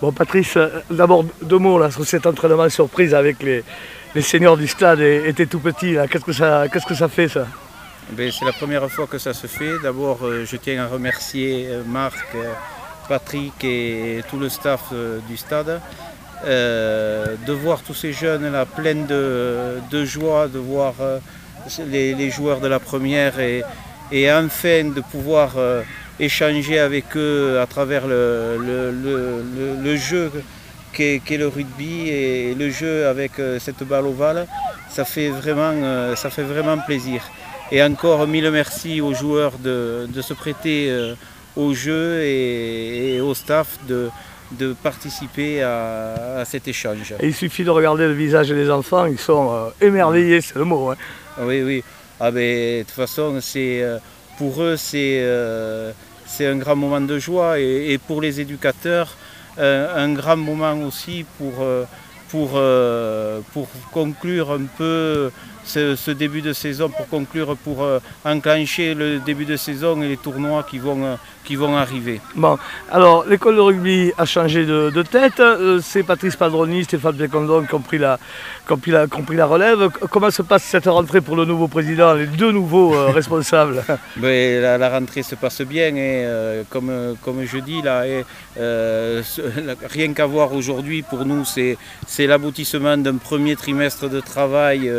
Bon Patrice, d'abord 2 mots là, sur cet entraînement surprise avec les seniors du stade et tes tout petits. Qu'est-ce que ça fait ça? C'est la première fois que ça se fait. D'abord, je tiens à remercier Marc, Patrick et tout le staff du stade. De voir tous ces jeunes là pleins de joie, de voir les joueurs de la première et enfin de pouvoir échanger avec eux à travers le jeu qu'est le rugby et le jeu avec cette balle ovale, ça fait vraiment plaisir. Et encore mille merci aux joueurs de se prêter au jeu et au staff de participer à cet échange. Et il suffit de regarder le visage des enfants, ils sont émerveillés, c'est le mot. Hein. Oui. De toute façon, pour eux, c'est un grand moment de joie et pour les éducateurs, un grand moment aussi pour conclure un peu ce début de saison, pour enclencher le début de saison et les tournois qui vont arriver. Bon, alors l'école de rugby a changé de tête, c'est Patrice Padroni, Stéphane Pécondon qui ont pris la relève. Comment se passe cette rentrée pour le nouveau président, les 2 nouveaux responsables? La rentrée se passe bien et comme je dis là, rien qu'à voir aujourd'hui pour nous c'est l'aboutissement d'un premier trimestre de travail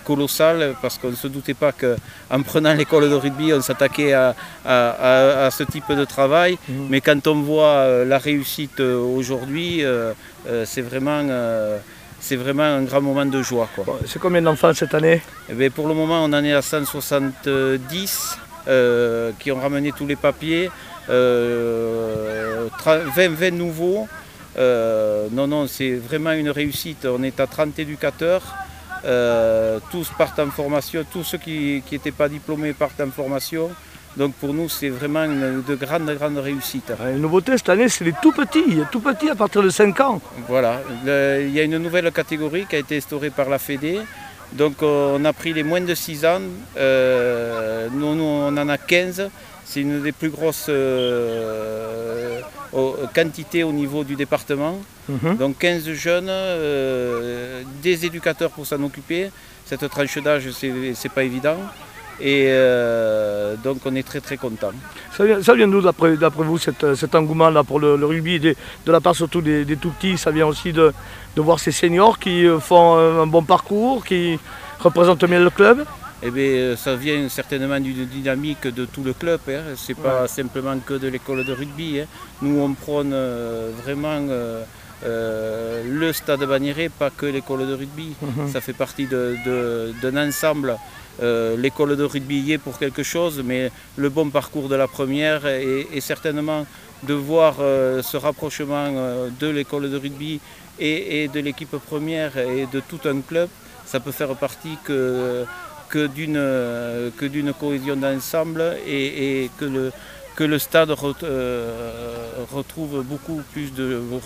colossal, parce qu'on ne se doutait pas qu'en prenant l'école de rugby on s'attaquait à ce type de travail, mais quand on voit la réussite aujourd'hui, c'est vraiment un grand moment de joie. Bon, c'est combien d'enfants cette année? Pour le moment on en est à 170 qui ont ramené tous les papiers, 20 nouveaux. Non, c'est vraiment une réussite. On est à 30 éducateurs, tous partent en formation, tous ceux qui n'étaient pas diplômés partent en formation. Donc pour nous, c'est vraiment de grandes réussites. Une nouveauté cette année, c'est les tout petits à partir de 5 ans. Voilà, il y a une nouvelle catégorie qui a été instaurée par la Fédé. Donc on a pris les moins de 6 ans, nous on en a 15. C'est une des plus grosses quantités au niveau du département. Donc 15 jeunes, des éducateurs pour s'en occuper. Cette tranche d'âge, c'est pas évident. Et donc on est très content. Ça vient d'où d'après vous cet engouement là pour le rugby, de la part surtout des tout petits? Ça vient aussi de voir ces seniors qui font un bon parcours, qui représentent bien le club? Ça vient certainement d'une dynamique de tout le club. Ce n'est pas simplement que de l'école de rugby. Nous on prône vraiment le stade Bagnéret, pas que l'école de rugby. Ça fait partie d'un ensemble. L'école de rugby y est pour quelque chose, mais le bon parcours de la première et certainement de voir ce rapprochement de l'école de rugby et de l'équipe première et de tout un club, ça peut faire partie que d'une cohésion d'ensemble et que le stade retrouve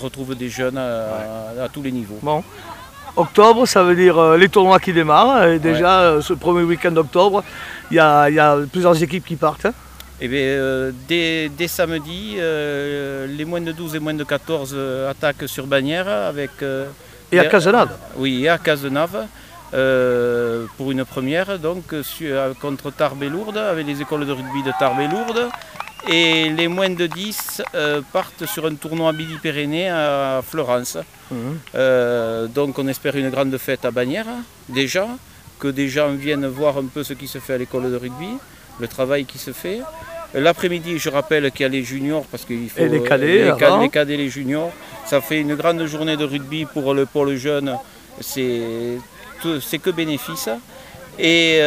retrouve des jeunes à tous les niveaux. Bon. Octobre, ça veut dire les tournois qui démarrent. Et déjà, ce premier week-end d'octobre, il y a plusieurs équipes qui partent. Hein. Dès samedi, les moins de 12 et moins de 14 attaquent sur Bagnères avec... et à Cazenave. Oui, et à Cazenave. Pour une première, donc contre Tarbes et Lourdes, avec les écoles de rugby de Tarbes et Lourdes. Et les moins de 10 partent sur un tournoi Midi-Pyrénées à Fleurance. Donc on espère une grande fête à Bagnères, déjà, que des gens viennent voir un peu ce qui se fait à l'école de rugby, le travail qui se fait. L'après-midi, je rappelle qu'il y a les juniors, parce qu'il faut les cadets, les cadets, les juniors. Ça fait une grande journée de rugby pour le jeune, c'est que bénéfice. Et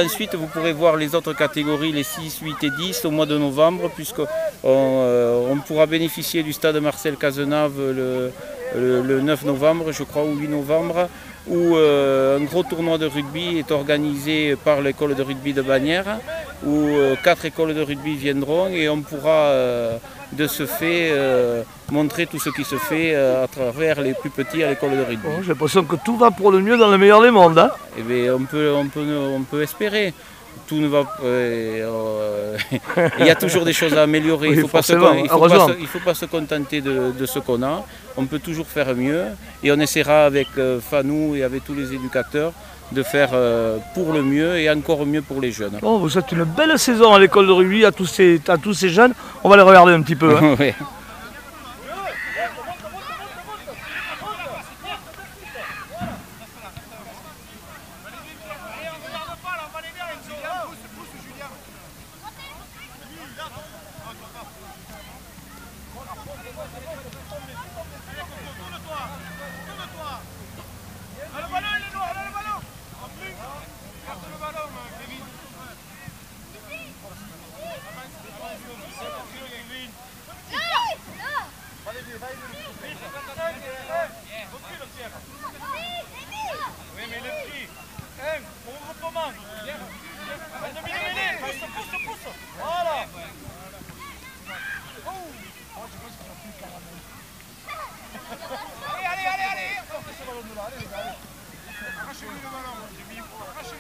ensuite, vous pourrez voir les autres catégories, les 6, 8 et 10 au mois de novembre, puisqu'on pourra bénéficier du stade Marcel Cazenave le 9 novembre, je crois, ou 8 novembre, où un gros tournoi de rugby est organisé par l'école de rugby de Bagnères, où 4 écoles de rugby viendront et on pourra de ce fait montrer tout ce qui se fait à travers les plus petits à l'école de rugby. J'ai l'impression que tout va pour le mieux dans le meilleur des mondes. Hein. On peut espérer. tout ne va il y a toujours des choses à améliorer. Oui, Il ne faut, pas se contenter de ce qu'on a. On peut toujours faire mieux et on essaiera avec Fanou et avec tous les éducateurs de faire pour le mieux et encore mieux pour les jeunes. Bon, vous souhaitez une belle saison à l'école de rugby à tous ces jeunes. On va les regarder un petit peu. Hein. Oui.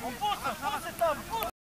On pousse,